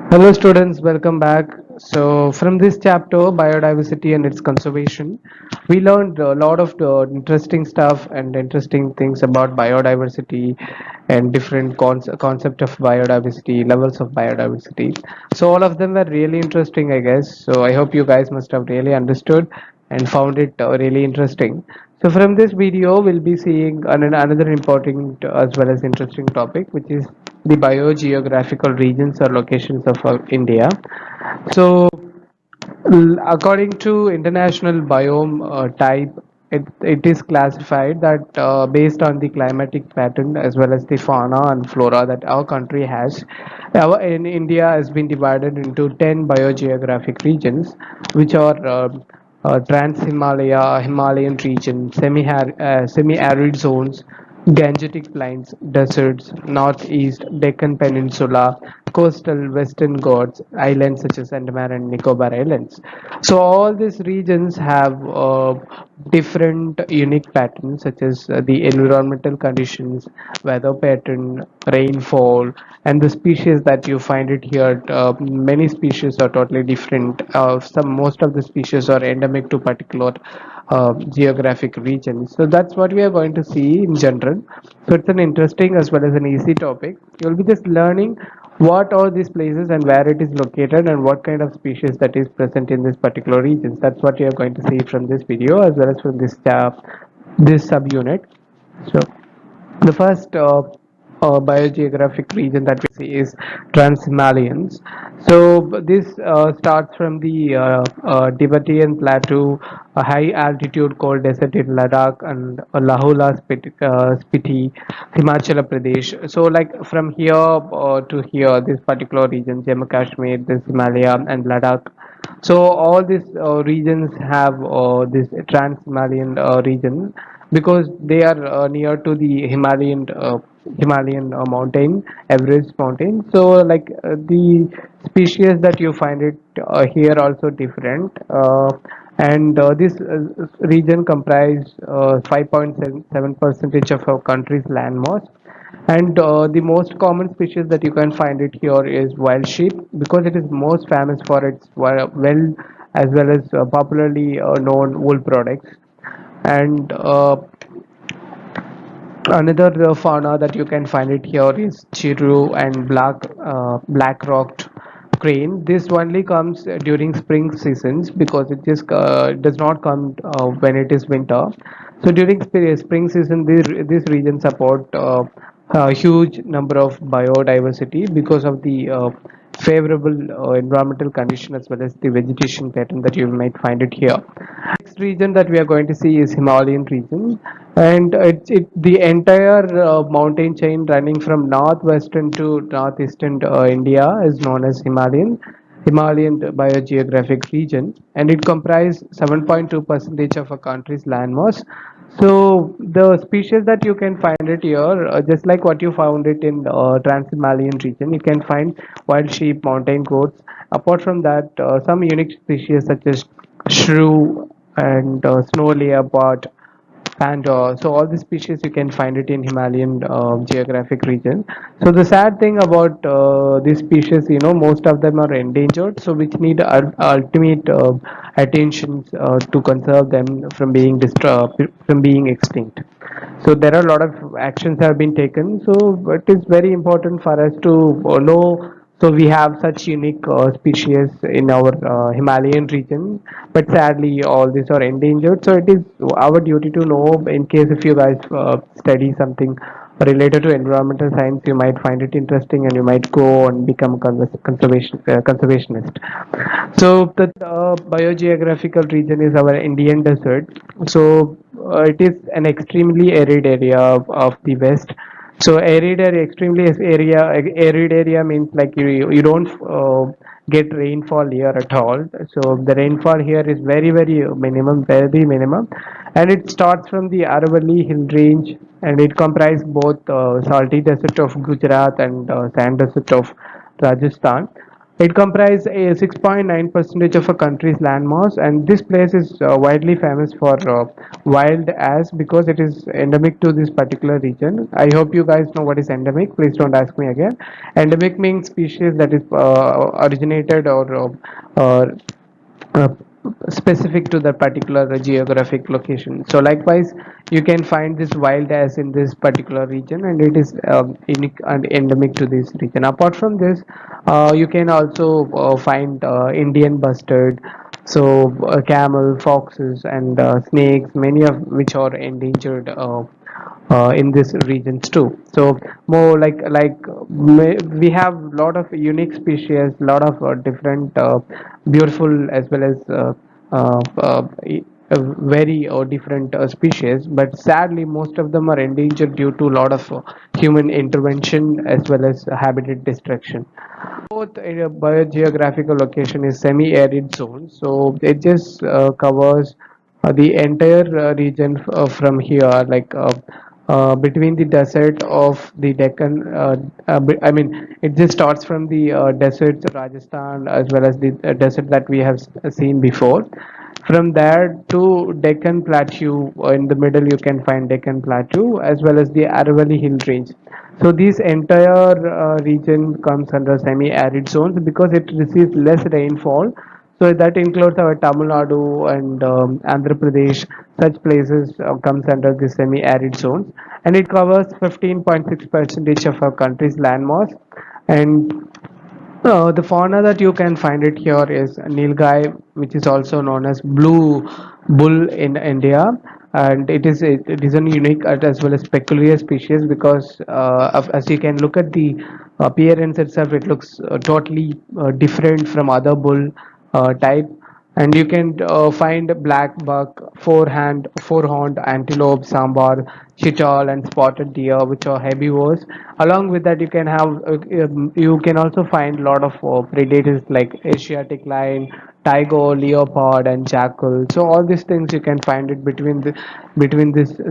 Hello students, welcome back. So from this chapter, biodiversity and its conservation, we learned a lot of interesting stuff and interesting things about biodiversity and different concept of biodiversity, levels of biodiversity. So all of them were really interesting, I guess. So I hope you guys must have really understood and found it really interesting. So from this video, we'll be seeing another important as well as interesting topic, which is the biogeographical regions or locations of India. So according to international biome type, it is classified that based on the climatic pattern as well as the fauna and flora that our country has. In India has been divided into 10 biogeographic regions, which are Trans-Himalaya, Himalayan region, semi-arid zones, Gangetic Plains, deserts, northeast Deccan Peninsula, coastal Western Ghats, islands such as Andaman and Nicobar Islands. So all these regions have different unique patterns such as the environmental conditions, weather pattern, rainfall, and the species that you find it here. Many species are totally different. Most of the species are endemic to particular geographic regions. So that's what we are going to see in general. So it's an interesting as well as an easy topic. You'll be just learning what are these places and where it is located and what kind of species that is present in this particular regions. That's what you are going to see from this video as well as from this subunit. So the first biogeographic region that we see is Trans-Himalayans. So this starts from the Tibetan plateau, a high altitude cold desert in Ladakh and Spiti, Himachal Pradesh. So like from here to here, this particular region, Jammu Kashmir, this Himalaya and Ladakh. So all these regions have this trans-Himalayan region because they are near to the Himalayan mountain, Everest mountain. So like the species that you find it here also different. And this region comprise 5.7 percentage of our country's land mass, and the most common species that you can find it here is wild sheep because it is most famous for its well as well as popularly known wool products. And another fauna that you can find it here is chiru and black rocked crane. This only comes during spring seasons because it just does not come when it is winter. So during spring season, this region support a huge number of biodiversity because of the favorable environmental condition as well as the vegetation pattern that you might find it here. Next region that we are going to see is Himalayan region, and the entire mountain chain running from northwestern to northeastern India is known as Himalayan biogeographic region, and it comprises 7.2 percentage of a country's landmass. So the species that you can find it here, just like what you found it in Trans-Himalayan region, you can find wild sheep, mountain goats. Apart from that, some unique species such as shrew and snow leopard, and so all the species you can find it in Himalayan geographic region. So the sad thing about these species, most of them are endangered, so which need ultimate attention to conserve them from from being extinct. So there are a lot of actions have been taken. So it is very important for us to know. So we have such unique species in our Himalayan region, but sadly all these are endangered. So it is our duty to know in case if you guys study something related to environmental science, you might find it interesting and you might go and become a conservationist. So the biogeographical region is our Indian desert. So it is an extremely arid area of the west. So arid area means like you don't get rainfall here at all. So the rainfall here is very minimum, and it starts from the Aravalli hill range, and it comprises both salty desert of Gujarat and sand desert of Rajasthan. It comprises a 6.9 percentage of a country's landmass, and this place is widely famous for wild ass because it is endemic to this particular region. I hope you guys know what is endemic. Please don't ask me again. Endemic means species that is originated uh, specific to that particular geographic location. So likewise, you can find this wild ass in this particular region, and it is unique and endemic to this region. Apart from this, you can also find Indian bustard, so camel, foxes, and snakes, many of which are endangered in these regions too. So more we have a lot of unique species, lot of different beautiful as well as very different species, but sadly most of them are endangered due to a lot of human intervention as well as habitat destruction. Both in a biogeographical location is semi-arid zone, so it just covers the entire region from here, between the desert of the Deccan. I mean, it just starts from the deserts of Rajasthan as well as the desert that we have seen before. From there to Deccan Plateau, in the middle you can find Deccan Plateau as well as the Aravalli Hill Range. So this entire region comes under semi-arid zones because it receives less rainfall. So that includes our Tamil Nadu and Andhra Pradesh. Such places comes under the semi-arid zones, and it covers 15.6 percentage of our country's landmass. And the fauna that you can find it here is nilgai, which is also known as blue bull in India, and it is a unique as well as peculiar species because as you can look at the appearance itself, it looks totally different from other bull type. And you can find black buck, four-horned antelope, sambar, chital, and spotted deer, which are herbivores. Along with that, you can also find a lot of predators like Asiatic lion, tiger, leopard, and jackal. So all these things you can find it between this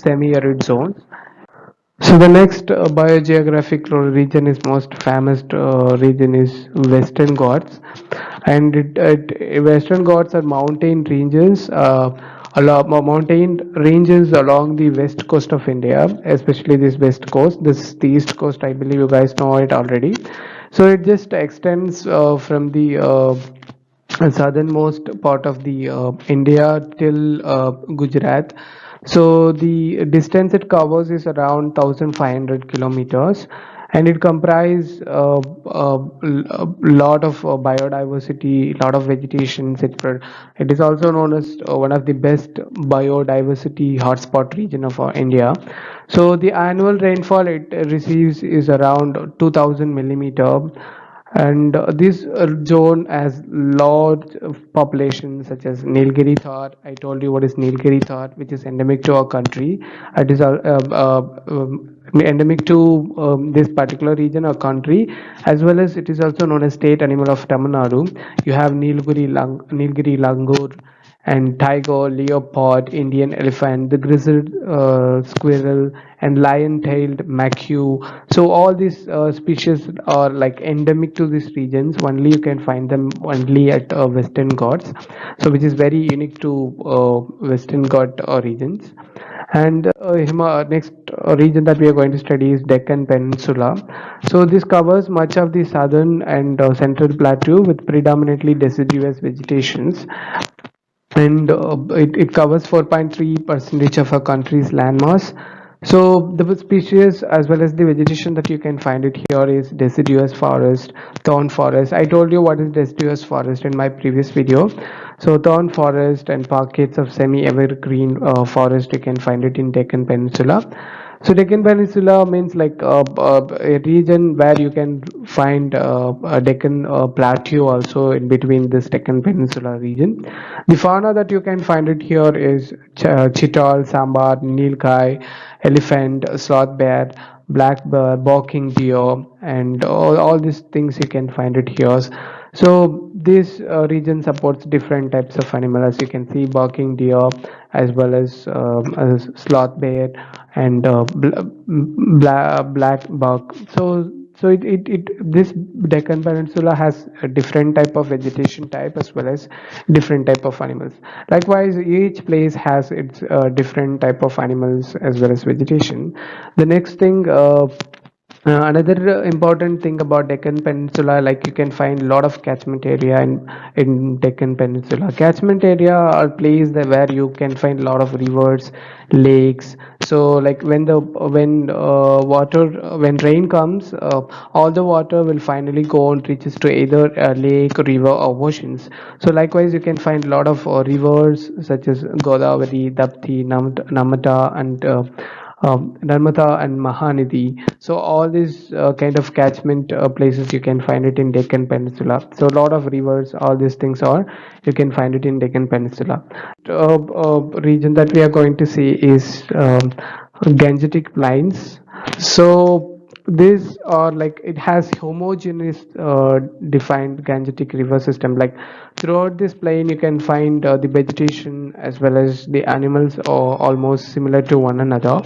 semi-arid zones. So the next biogeographic region is most famous region is Western Ghats, and Western Ghats are mountain ranges, mountain ranges along the west coast of India, especially this west coast. This the east coast. I believe you guys know it already. So it just extends from the southernmost part of the India till Gujarat. So the distance it covers is around 1,500 kilometers, and it comprises a lot of biodiversity, lot of vegetation. It is also known as one of the best biodiversity hotspot region of India. So the annual rainfall it receives is around 2,000 millimeter, and this zone has large populations such as Nilgiri Thar. I told you what is Nilgiri Thar, which is endemic to our country. It is endemic to this particular region or country, as well as it is also known as state animal of Tamil Nadu. You have Nilgiri Langur, and tiger, leopard, Indian elephant, the grizzled squirrel, and lion-tailed macaque. So all these species are like endemic to these regions. Only you can find them only at Western Ghats. So which is very unique to Western Ghat regions. And next region that we are going to study is Deccan Peninsula. So this covers much of the southern and central plateau with predominantly deciduous vegetations, and it covers 4.3 percentage of our country's landmass. So the species as well as the vegetation that you can find it here is deciduous forest, thorn forest. I told you what is deciduous forest in my previous video. So thorn forest and pockets of semi-evergreen forest, you can find it in Deccan Peninsula. So Deccan Peninsula means like a region where you can find a Deccan Plateau also in between this Deccan Peninsula region. The fauna that you can find it here is chital, sambar, nilgai, elephant, sloth bear, black bear, barking deer, and all these things you can find it here. So this region supports different types of animal, as you can see, barking deer as well as sloth bear and black buck. So this Deccan Peninsula has a different type of vegetation type as well as different type of animals. Likewise, each place has its different type of animals as well as vegetation. The next thing, another important thing about Deccan Peninsula, like you can find a lot of catchment area in Deccan Peninsula. Catchment area are places that where you can find a lot of rivers, lakes. So like when rain comes, all the water will finally go and reaches to either a lake, river, or oceans. So likewise, you can find a lot of rivers such as Godavari, Dapti, Namata, and Narmada and Mahanadi. So all these kind of catchment places you can find it in Deccan Peninsula. So a lot of rivers, all these things are you can find it in Deccan Peninsula. Region that we are going to see is Gangetic Plains. So these are like it has homogeneous defined Gangetic river system. Like throughout this plain, you can find the vegetation as well as the animals are almost similar to one another,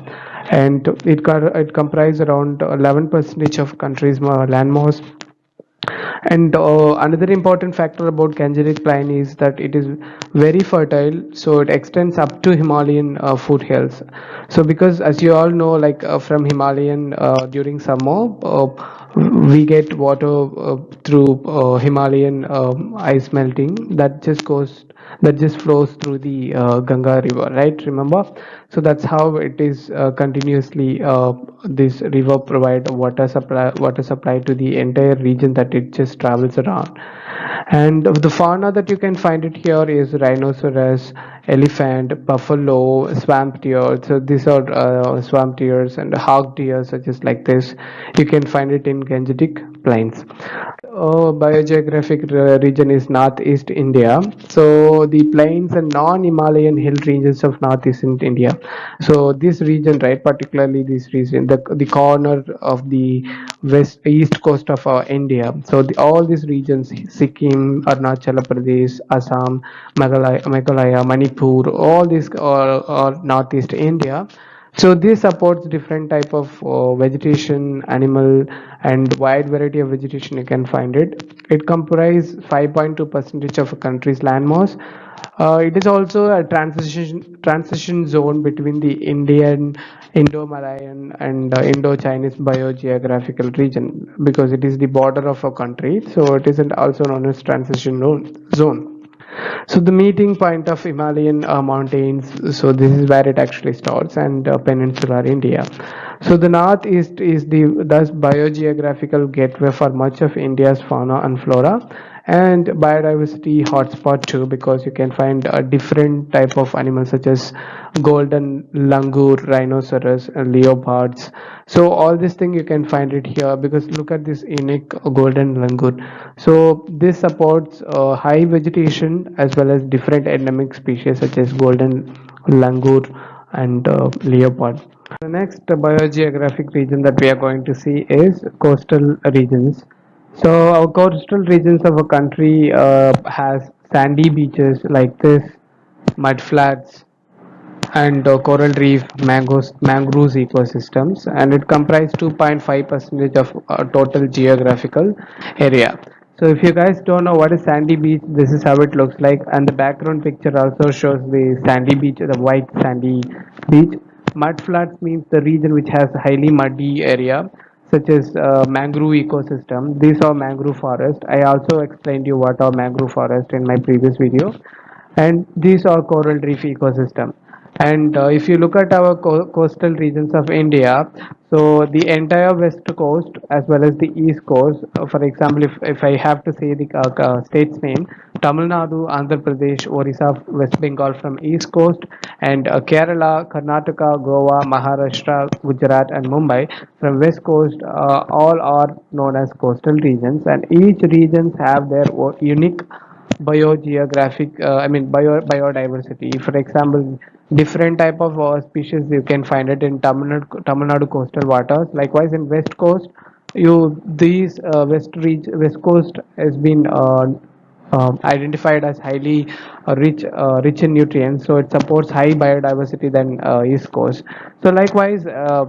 and it comprises around 11 percentage of country's landmass. And another important factor about Gangetic Plain is that it is very fertile, so it extends up to Himalayan foothills. So, because as you all know, like from Himalayan during summer, we get water through Himalayan ice melting that just flows through the Ganga river, right? Remember? So that's how it is continuously this river provide water supply to the entire region that it just travels around. And the fauna that you can find it here is rhinoceros, elephant, buffalo, swamp deer. So these are swamp deers and hog deer, such as like this. You can find it in Gangetic Plains. Biogeographic region is Northeast India. So the plains and non-Himalayan hill ranges of Northeastern India. So this region, right, particularly this region, the corner of the east coast of India. So all these regions, Sikkim, Arunachal Pradesh, Assam, Meghalaya, Manipur, all these are Northeast India. So this supports different type of vegetation, animal, and wide variety of vegetation. You can find it. It comprises 5.2 percentage of a country's landmass. It is also a transition zone between the Indian, Indo-Malayan, and Indo-Chinese biogeographical region because it is the border of a country. So it is also known as transition zone. So the meeting point of Himalayan mountains. So this is where it actually starts, and peninsular India. So the northeast is the thus biogeographical gateway for much of India's fauna and flora, and biodiversity hotspot too, because you can find a different type of animals such as golden langur, rhinoceros, and leopards. So all this thing you can find it here because look at this unique golden langur. So this supports high vegetation as well as different endemic species such as golden langur and leopard. The next biogeographic region that we are going to see is coastal regions. So our coastal regions of a country has sandy beaches like this, mud flats, and coral reef mangroves ecosystems, and it comprises 2.5 percentage of total geographical area. So if you guys don't know what is sandy beach, this is how it looks like, and the background picture also shows the sandy beach, the white sandy beach. Mud flats means the region which has highly muddy area such as mangrove ecosystem. These are mangrove forest. I also explained you what are mangrove forest in my previous video, and these are coral reef ecosystem. And if you look at our coastal regions of India, so the entire west coast as well as the east coast, for example, if I have to say the states name, Tamil Nadu, Andhra Pradesh, Orissa, West Bengal from east coast, and Kerala, Karnataka, Goa, Maharashtra, Gujarat, and Mumbai from west coast, all are known as coastal regions, and each regions have their unique biogeographic biodiversity. For example, different type of species you can find it in Tamil Nadu coastal waters. Likewise in west coast, you these west coast has been identified as highly rich in nutrients, so it supports high biodiversity than east coast. So likewise,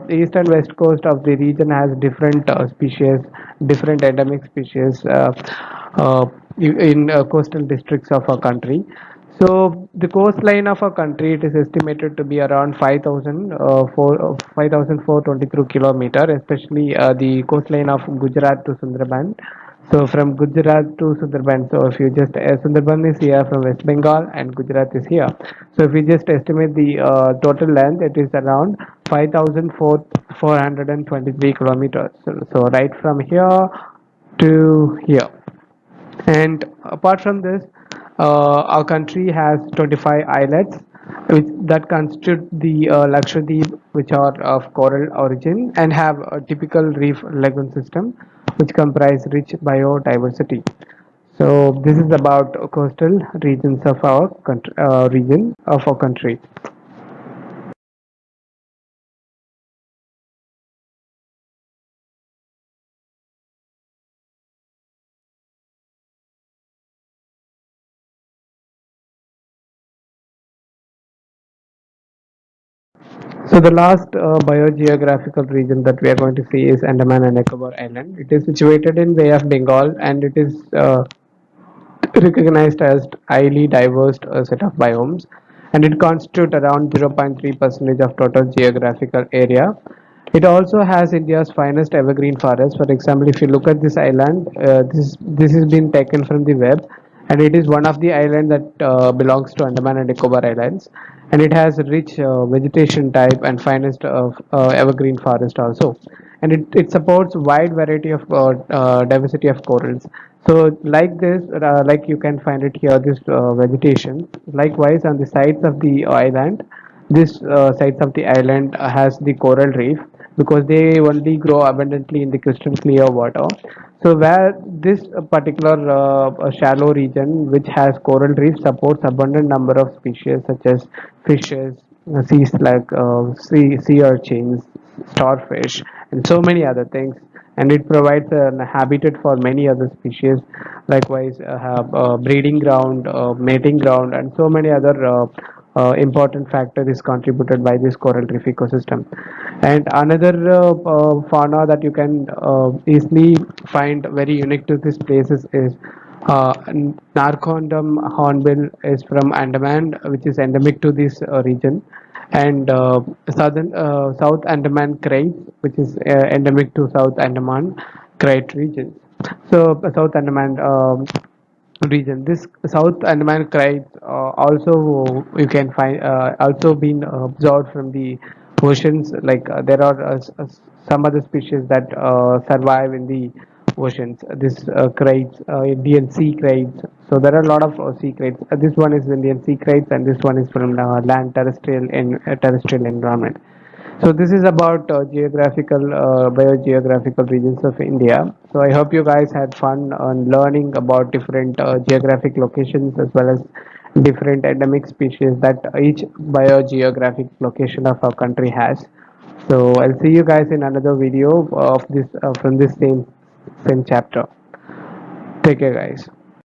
east and west coast of the region has different species, different endemic species uh, in coastal districts of our country. So the coastline of our country, it is estimated to be around 5,423 kilometer, especially the coastline of Gujarat to Sundarban. So from Gujarat to Sundarban, so if you just Sundarban is here from West Bengal and Gujarat is here. So if you just estimate the total length, it is around 5,423 kilometers. So right from here to here. And apart from this, our country has 25 islets that constitute the Lakshadweep, which are of coral origin and have a typical reef lagoon system, which comprise rich biodiversity. So this is about coastal regions of our country, region of our country. So the last biogeographical region that we are going to see is Andaman and Nicobar Island. It is situated in Bay of Bengal, and it is recognized as highly diverse set of biomes, and it constitutes around 0.3% of total geographical area. It also has India's finest evergreen forest. For example, if you look at this island, this has been taken from the web, and it is one of the islands that belongs to Andaman and Nicobar Islands, and it has rich vegetation type and finest of evergreen forest also, and it supports wide variety of diversity of corals. So like this, like you can find it here, this vegetation. Likewise, on the sides of the island, this sides of the island has the coral reef because they only grow abundantly in the crystal clear water. So where this particular shallow region which has coral reef supports abundant number of species such as fishes, sea slug, sea urchins, starfish, and so many other things. And it provides a habitat for many other species. Likewise, have breeding ground, mating ground, and so many other important factor is contributed by this coral reef ecosystem. And another fauna that you can easily find very unique to this place is Narcondam hornbill is from Andaman, which is endemic to this region, and South Andaman krait, which is endemic to South Andaman krait region. So South Andaman region. This South Andaman krait also you can find also been observed from the oceans. Like there are some other species that survive in the oceans. This kraits, Indian sea kraits. So there are a lot of sea kraits. This one is Indian sea kraits, and this one is from land terrestrial environment. So this is about biogeographical regions of India. So I hope you guys had fun on learning about different geographic locations as well as different endemic species that each biogeographic location of our country has. So I'll see you guys in another video of this from this same chapter. Take care, guys.